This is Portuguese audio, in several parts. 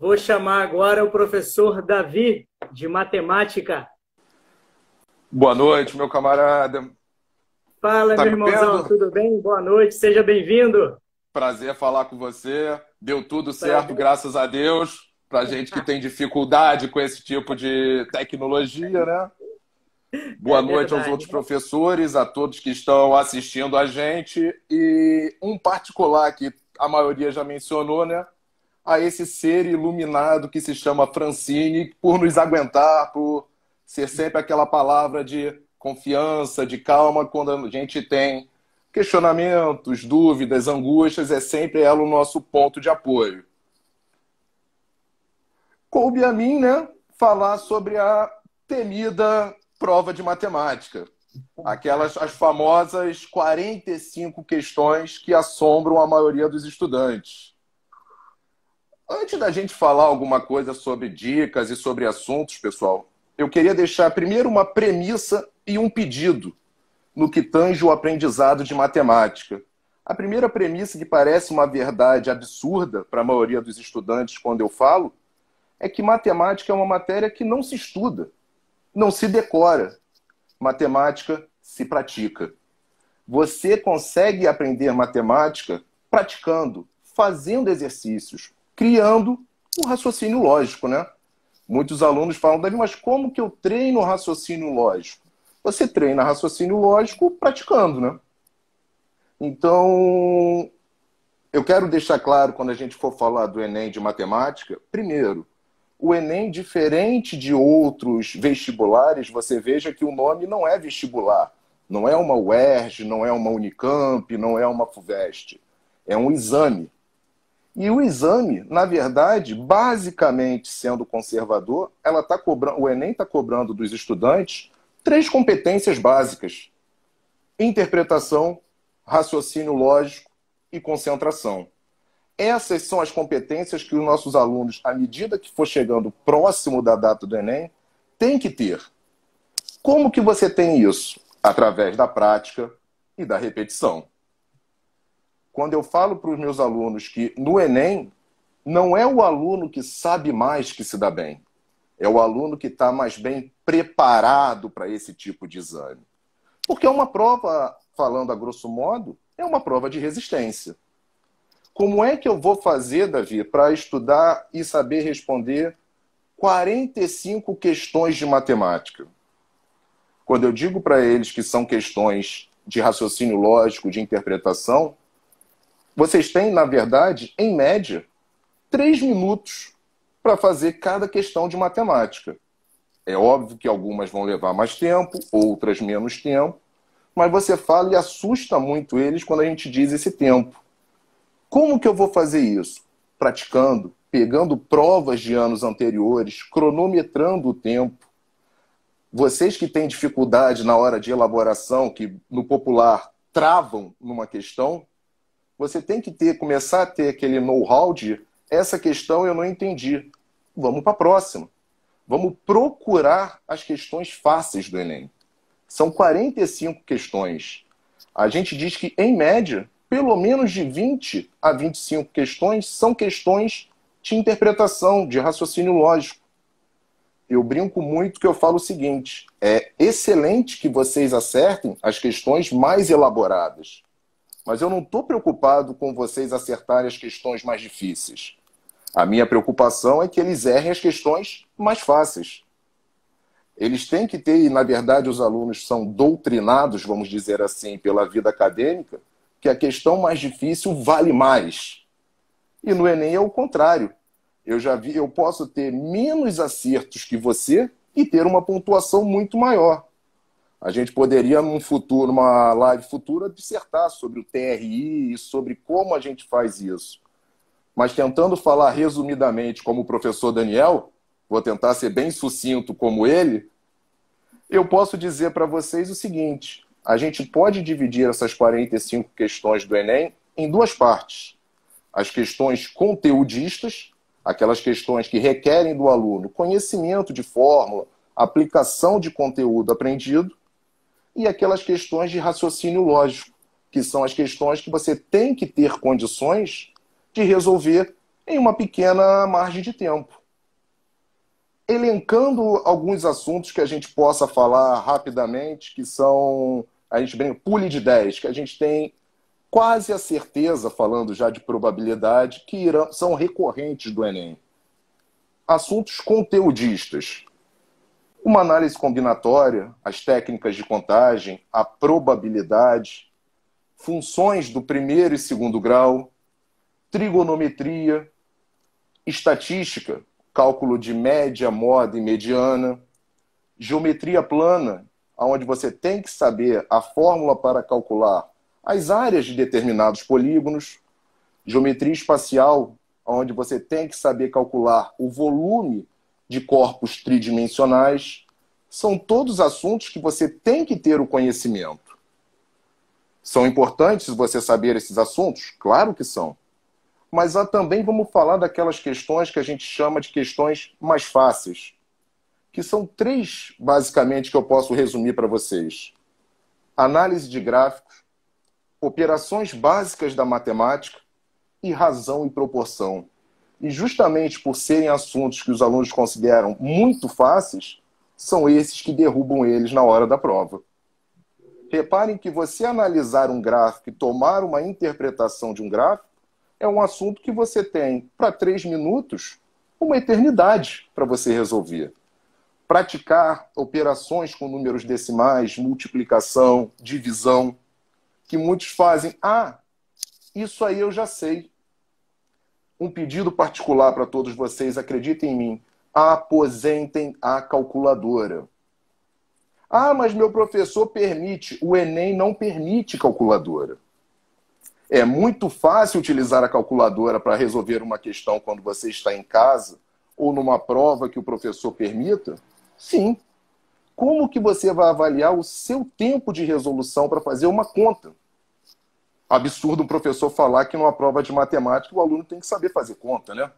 Vou chamar agora o professor Davi, de matemática. Boa noite, meu camarada. Fala, Tá meu me irmãozão, vendo? tudo bem? Boa noite, seja bem-vindo. Prazer falar com você. Deu tudo certo, Prazer. graças a Deus. Pra gente que tem dificuldade com esse tipo de tecnologia, né? Boa É noite aos verdade. outros professores, a todos que estão assistindo a gente. E um particular que a maioria já mencionou, né? A esse ser iluminado que se chama Francine, por nos aguentar, por ser sempre aquela palavra de confiança, de calma, quando a gente tem questionamentos, dúvidas, angústias, é sempre ela o nosso ponto de apoio. Coube a mim, né, falar sobre a temida prova de matemática. Aquelas, as famosas 45 questões que assombram a maioria dos estudantes. Antes da gente falar alguma coisa sobre dicas e sobre assuntos, pessoal, eu queria deixar primeiro uma premissa e um pedido no que tange o aprendizado de matemática. A primeira premissa, que parece uma verdade absurda para a maioria dos estudantes quando eu falo, é que matemática é uma matéria que não se estuda, não se decora. Matemática se pratica. Você consegue aprender matemática praticando, fazendo exercícios, criando um raciocínio lógico, né? Muitos alunos falam, Davi, mas como que eu treino raciocínio lógico? Você treina raciocínio lógico praticando, né? Então, eu quero deixar claro, quando a gente for falar do Enem de matemática, primeiro, o Enem, diferente de outros vestibulares, você veja que o nome não é vestibular. Não é uma UERJ, não é uma Unicamp, não é uma FUVEST. É um exame. E o exame, na verdade, basicamente sendo conservador, o Enem está cobrando dos estudantes 3 competências básicas: interpretação, raciocínio lógico e concentração. Essas são as competências que os nossos alunos, à medida que for chegando próximo da data do Enem, têm que ter. Como que você tem isso? Através da prática e da repetição. Quando eu falo para os meus alunos que no Enem não é o aluno que sabe mais que se dá bem, é o aluno que está mais bem preparado para esse tipo de exame. Porque é uma prova, falando a grosso modo, é uma prova de resistência. Como é que eu vou fazer, Davi, para estudar e saber responder 45 questões de matemática? Quando eu digo para eles que são questões de raciocínio lógico, de interpretação, vocês têm, na verdade, em média, 3 minutos para fazer cada questão de matemática. É óbvio que algumas vão levar mais tempo, outras menos tempo, mas você fala e assusta muito eles quando a gente diz esse tempo. Como que eu vou fazer isso? Praticando, pegando provas de anos anteriores, cronometrando o tempo. Vocês que têm dificuldade na hora de elaboração, que no popular travam numa questão, você tem que começar a ter aquele know-how de essa questão eu não entendi. Vamos para a próxima. Vamos procurar as questões fáceis do Enem. São 45 questões. A gente diz que, em média, pelo menos de 20 a 25 questões são questões de interpretação, de raciocínio lógico. Eu brinco muito que eu falo o seguinte: é excelente que vocês acertem as questões mais elaboradas, mas eu não estou preocupado com vocês acertarem as questões mais difíceis. A minha preocupação é que eles errem as questões mais fáceis. Eles têm que ter, e na verdade os alunos são doutrinados, vamos dizer assim, pela vida acadêmica, que a questão mais difícil vale mais. E no Enem é o contrário. Eu já vi, eu posso ter menos acertos que você e ter uma pontuação muito maior. A gente poderia, num futuro, numa live futura, dissertar sobre o TRI e sobre como a gente faz isso. Mas tentando falar resumidamente como o professor Daniel, vou tentar ser bem sucinto como ele, eu posso dizer para vocês o seguinte: a gente pode dividir essas 45 questões do Enem em 2 partes. As questões conteudistas, aquelas questões que requerem do aluno conhecimento de fórmula, aplicação de conteúdo aprendido, e aquelas questões de raciocínio lógico, que são as questões que você tem que ter condições de resolver em uma pequena margem de tempo. Elencando alguns assuntos que a gente possa falar rapidamente, que são, a gente brinca, pule de 10, que a gente tem quase a certeza, falando já de probabilidade, que são recorrentes do Enem. Assuntos conteudistas. Uma análise combinatória, as técnicas de contagem, a probabilidade, funções do primeiro e segundo grau, trigonometria, estatística, cálculo de média, moda e mediana, geometria plana, onde você tem que saber a fórmula para calcular as áreas de determinados polígonos, geometria espacial, onde você tem que saber calcular o volume de corpos tridimensionais. São todos assuntos que você tem que ter o conhecimento. São importantes você saber esses assuntos? Claro que são. Mas também vamos falar daquelas questões que a gente chama de questões mais fáceis, que são 3, basicamente, que eu posso resumir para vocês. Análise de gráficos, operações básicas da matemática e razão e proporção. E justamente por serem assuntos que os alunos consideram muito fáceis, são esses que derrubam eles na hora da prova. Reparem que você analisar um gráfico e tomar uma interpretação de um gráfico é um assunto que você tem, para 3 minutos, uma eternidade para você resolver. Praticar operações com números decimais, multiplicação, divisão, que muitos fazem. Ah, isso aí eu já sei. Um pedido particular para todos vocês, acreditem em mim, aposentem a calculadora. Ah, mas meu professor permite. O Enem não permite calculadora. É muito fácil utilizar a calculadora para resolver uma questão quando você está em casa ou numa prova que o professor permita? Sim. Como que você vai avaliar o seu tempo de resolução para fazer uma conta? Absurdo um professor falar que numa prova de matemática o aluno tem que saber fazer conta, né?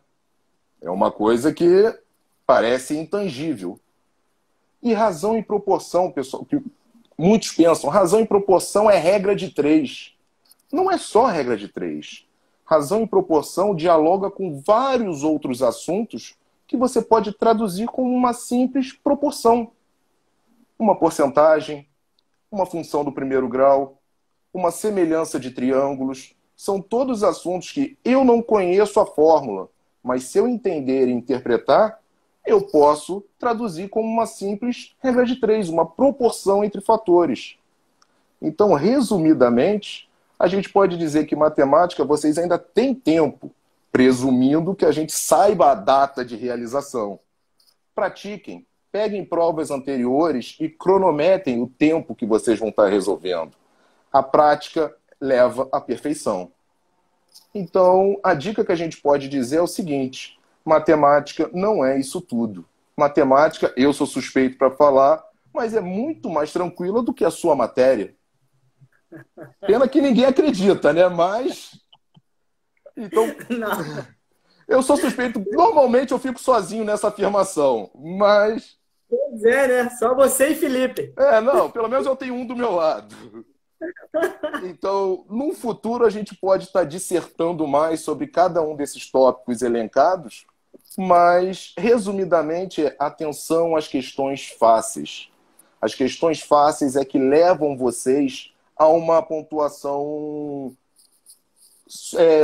É uma coisa que parece intangível. E razão e proporção, pessoal, que muitos pensam, razão e proporção é regra de 3. Não é só regra de 3. Razão e proporção dialoga com vários outros assuntos que você pode traduzir como uma simples proporção. Uma porcentagem, uma função do primeiro grau, uma semelhança de triângulos. São todos assuntos que eu não conheço a fórmula, mas se eu entender e interpretar, eu posso traduzir como uma simples regra de 3, uma proporção entre fatores. Então, resumidamente, a gente pode dizer que matemática vocês ainda têm tempo, presumindo que a gente saiba a data de realização. Pratiquem, peguem provas anteriores e cronometrem o tempo que vocês vão estar resolvendo. A prática leva à perfeição. Então, a dica que a gente pode dizer é o seguinte: matemática não é isso tudo. Matemática, eu sou suspeito para falar, mas é muito mais tranquila do que a sua matéria. Pena que ninguém acredita, né? Mas... Então, Não. eu sou suspeito. Normalmente eu fico sozinho nessa afirmação, mas... Pois é, né? Só você e Felipe. Não, pelo menos eu tenho um do meu lado. Então, num futuro a gente pode estar dissertando mais sobre cada um desses tópicos elencados, mas, resumidamente, atenção às questões fáceis. As questões fáceis é que levam vocês a uma pontuação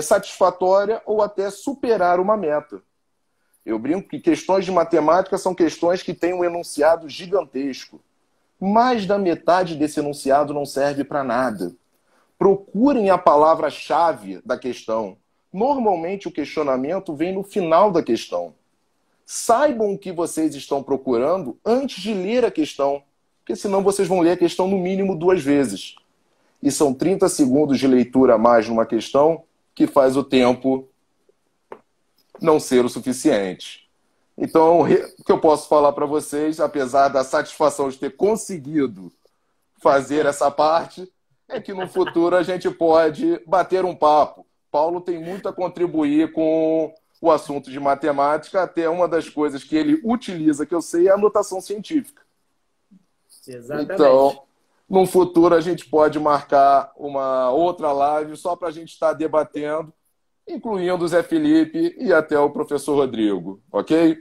satisfatória ou até superar uma meta. Eu brinco que questões de matemática são questões que têm um enunciado gigantesco. Mais da metade desse enunciado não serve para nada. Procurem a palavra-chave da questão. Normalmente o questionamento vem no final da questão. Saibam o que vocês estão procurando antes de ler a questão, porque senão vocês vão ler a questão no mínimo 2 vezes. E são 30 segundos de leitura a mais numa questão que faz o tempo não ser o suficiente. Então, o que eu posso falar para vocês, apesar da satisfação de ter conseguido fazer essa parte, é que no futuro a gente pode bater um papo. Paulo tem muito a contribuir com o assunto de matemática, até uma das coisas que ele utiliza, que eu sei, é a notação científica. Exatamente. Então, no futuro a gente pode marcar uma outra live só para a gente estar debatendo incluindo o Zé Felipe e até o professor Rodrigo, ok?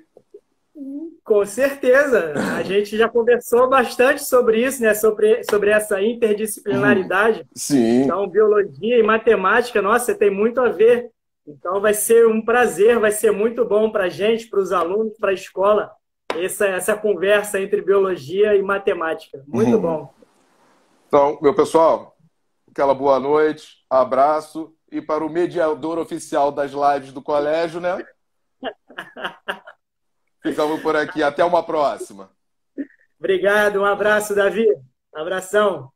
Com certeza. A gente já conversou bastante sobre isso, né? Sobre essa interdisciplinaridade. Sim. Então, biologia e matemática, nossa, tem muito a ver. Então, vai ser um prazer, vai ser muito bom para a gente, para os alunos, para a escola, essa conversa entre biologia e matemática. Muito bom. Então, meu pessoal, aquela boa noite, abraço. E para o mediador oficial das lives do colégio, né? Ficamos por aqui. Até uma próxima. Obrigado, um abraço, Davi. Abração.